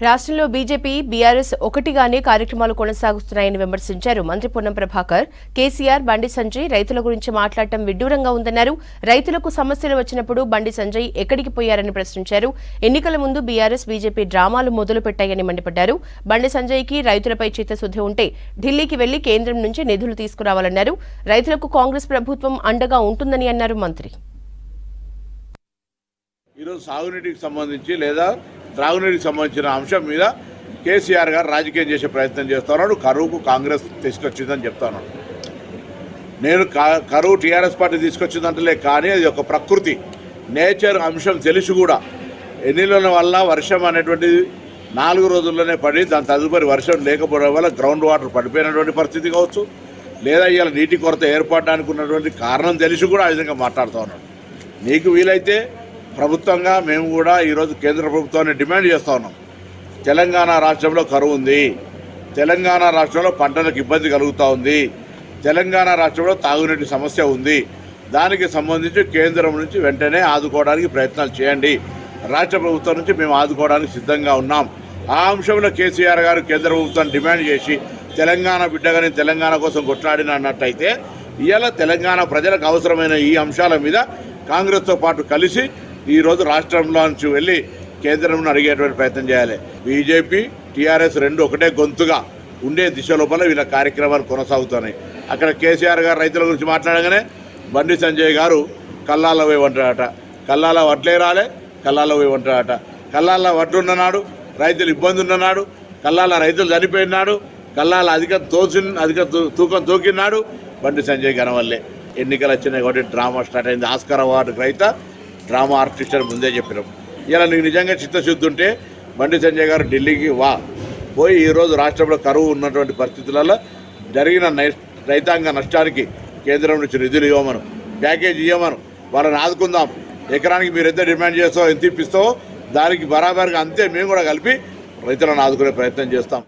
రాష్ట్రంలో BJP, BRS ఒకటిగానే కార్యక్రమాలు కొనసాగుతున్నాయని విమర్శించారు మంత్రి పొన్నం ప్రభాకర్. కేసీఆర్, బండి సంజయ్ రైతుల గురించి మాట్లాడటం విడ్డూరంగా ఉందన్నారు. రైతులకు సమస్యలు వచ్చినప్పుడు బండి సంజయ్ ఎక్కడికి పోయారని ప్రశ్నించారు. ఎన్నికల ముందు బీఆర్ఎస్, బీజేపీ డ్రామాలు మొదలుపెట్టాయని మండిపడ్డారు. బండి సంజయ్కి రైతులపై చిత్తశుద్ధి ఉంటే ఢిల్లీకి వెళ్లి కేంద్రం నుంచి నిధులు తీసుకురావాలన్నారు. రైతులకు కాంగ్రెస్ ప్రభుత్వం అండగా ఉంటుందని అన్నారు మంత్రి. ఈరోజు సాగునీటికి సంబంధించి లేదా త్రాగునీటికి సంబంధించిన అంశం మీద కేసీఆర్ గారు రాజకీయం చేసే ప్రయత్నం చేస్తున్నాడు. కరువుకు కాంగ్రెస్ తీసుకొచ్చిందని చెప్తాను. నేను కరువు టీఆర్ఎస్ పార్టీ తీసుకొచ్చిందంటలే, కానీ అది ఒక ప్రకృతి నేచర్ అంశం తెలిసి కూడా ఎన్నిల వల్ల వర్షం అనేటువంటిది 4 రోజుల్లోనే పడి దాని తదుపరి వర్షం లేకపోవడం వల్ల గ్రౌండ్ వాటర్ పడిపోయినటువంటి పరిస్థితి కావచ్చు, లేదా ఇవాళ నీటి కొరత ఏర్పడడానికి ఉన్నటువంటి కారణం తెలిసి కూడా ఆ విధంగా మాట్లాడుతూ ఉన్నాడు. నీకు వీలైతే ప్రభుత్వంగా మేము కూడా ఈరోజు కేంద్ర ప్రభుత్వాన్ని డిమాండ్ చేస్తూ ఉన్నాం. తెలంగాణ రాష్ట్రంలో కరువు ఉంది, తెలంగాణ రాష్ట్రంలో పంటలకు ఇబ్బంది కలుగుతూ ఉంది, తెలంగాణ రాష్ట్రంలో తాగునీటి సమస్య ఉంది. దానికి సంబంధించి కేంద్రం నుంచి వెంటనే ఆదుకోవడానికి ప్రయత్నాలు చేయండి. రాష్ట్ర ప్రభుత్వం నుంచి మేము ఆదుకోవడానికి సిద్ధంగా ఉన్నాం. ఆ అంశంలో కేసీఆర్ గారు కేంద్ర ప్రభుత్వాన్ని డిమాండ్ చేసి తెలంగాణ బిడ్డగానే తెలంగాణ కోసం కొట్లాడిన అన్నట్టయితే ఇవాళ తెలంగాణ ప్రజలకు అవసరమైన ఈ అంశాల మీద కాంగ్రెస్తో పాటు కలిసి ఈరోజు రాష్ట్రంలో నుంచి వెళ్ళి కేంద్రంను అడిగేటువంటి ప్రయత్నం చేయాలి. బీజేపీ, టీఆర్ఎస్ రెండు ఒకటే గొంతుగా ఉండే దిశ లోపల వీళ్ళ కార్యక్రమాలు కొనసాగుతున్నాయి. అక్కడ కేసీఆర్ గారు రైతుల గురించి మాట్లాడగానే బండి సంజయ్ గారు కల్లాల పోయి వంటాడట, కల్లాల వడ్లే రాలే, కల్లాల పోయి వంటాడట. కల్లాల వడ్లు ఉన్ననాడు రైతులు ఇబ్బంది ఉన్ననాడు, కల్లాల రైతులు చనిపోయినాడు, కల్లాల అధిక తూకం తూకినాడు బండి సంజయ్ కనవల్లే. ఎన్నికలు వచ్చినాయి కాబట్టి డ్రామా స్టార్ట్ అయింది. Oscar award raita drama artist అని ముందే చెప్పినాం. ఇలా నీకు నిజంగా చిత్తశుద్ధి ఉంటే బండి సంజయ్ గారు ఢిల్లీకి పోయి ఈరోజు రాష్ట్రంలో కరువు ఉన్నటువంటి పరిస్థితులలో జరిగిన రైతాంగ నష్టానికి కేంద్రం నుంచి నిధులు ఇవ్వమను, ప్యాకేజ్ ఇవ్వమను, వాళ్ళని ఆదుకుందాం. ఎకరానికి మీరు ఎంత డిమాండ్ చేస్తావో, ఎంత ఇప్పిస్తావో దానికి బరాబర్గా అంతే మేము కూడా కలిపి రైతులను ఆదుకునే ప్రయత్నం చేస్తాం.